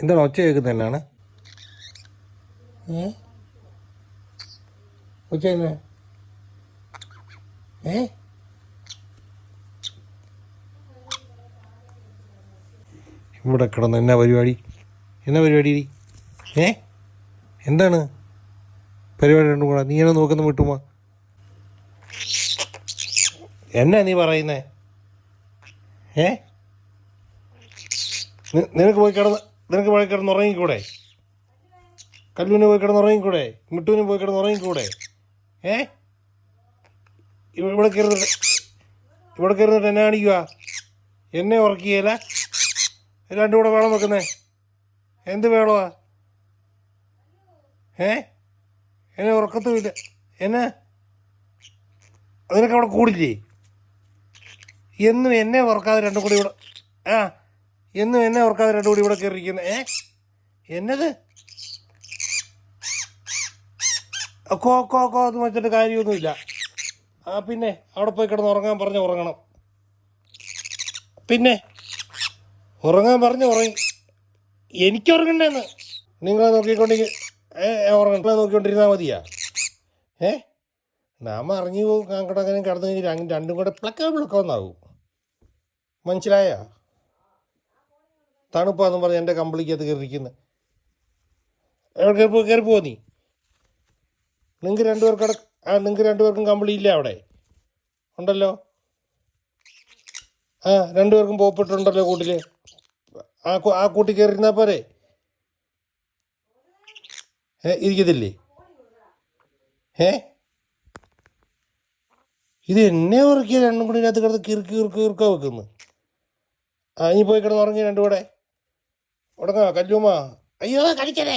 എന്താണ് ഒച്ച കേൾക്കുന്നത് എന്നാണ്? ഒച്ച തന്നെ ഇവിടെ കിടന്ന് എന്നാ പരിപാടി? എന്നാ പരിപാടി? എന്താണ് പരിപാടി? രണ്ടും കൂടെ നീ എന്നെ നോക്കുന്ന വിട്ടുമാ? എന്നാ നീ പറയുന്നേ? നിനക്ക് പോയി കിടന്ന് ഉറങ്ങിക്കൂടെ? കല്ലുവിന് പോയി കിടന്ന് ഉറങ്ങിക്കൂടെ? മിട്ടുവിന് പോയി കിടന്ന് ഉറങ്ങിക്കൂടെ? ഇവിടെ കയറുന്നിട്ട് എന്നെ കാണിക്കുക? എന്നെ ഉറക്കിയല്ല? രണ്ടും കൂടെ വേണം വെക്കുന്നേ? എന്ത് വേണമാ? എന്നെ ഉറക്കത്തുമില്ല. എന്നാ നിനക്ക് അവിടെ കൂടില്ലേ? എന്നും എന്നെ ഉറക്കാതെ രണ്ടും കൂടി ഇവിടെ എന്നും എന്നെ ഓർക്കാതെ രണ്ടും കൂടി ഇവിടെ കയറിയിരിക്കുന്നത്? എന്നത് കോ എന്ന് വെച്ചിട്ട് കാര്യമൊന്നുമില്ല. പിന്നെ അവിടെ പോയി കിടന്ന് ഉറങ്ങാൻ പറഞ്ഞ് ഉറങ്ങണം. പിന്നെ ഉറങ്ങാൻ പറഞ്ഞ് ഉറങ്ങി. എനിക്ക് ഉറങ്ങണ്ടേന്ന് നിങ്ങളെ നോക്കിക്കൊണ്ടിരുന്നാൽ മതിയാ? നാം അറിഞ്ഞു പോകും. കാങ്കടങ്ങനെ കിടന്നു കഴിഞ്ഞാൽ രണ്ടും കൂടെ വിളക്കാവുന്നാവും. മനസ്സിലായ? തണുപ്പാന്ന് പറഞ്ഞ് എൻ്റെ കമ്പിളിക്കകത്ത് കയറിയിരിക്കുന്നത്. കയറി പോവാ നീ? നിങ്ങൾക്ക് രണ്ടുപേർക്കും കമ്പിളി ഇല്ല അവിടെ? ഉണ്ടല്ലോ. രണ്ടുപേർക്കും പോപ്പിട്ടുണ്ടല്ലോ കൂട്ടിൽ. ആ കൂട്ടി കയറിയിരുന്നാൽ പോരെ? ഇരിക്കത്തില്ലേ? ഇത് എന്നെ ഉറക്കിയ രണ്ടും കൂടി ഇതിനകത്ത് കിടന്ന് കിറുക്ക വെക്കുന്നു. ഇനി പോയി കിടന്ന് ഉറങ്ങി രണ്ടും കൂടെ. ഉടങ്ങാ കല്ലുമ്മ. അയ്യോ കടിക്കണേ.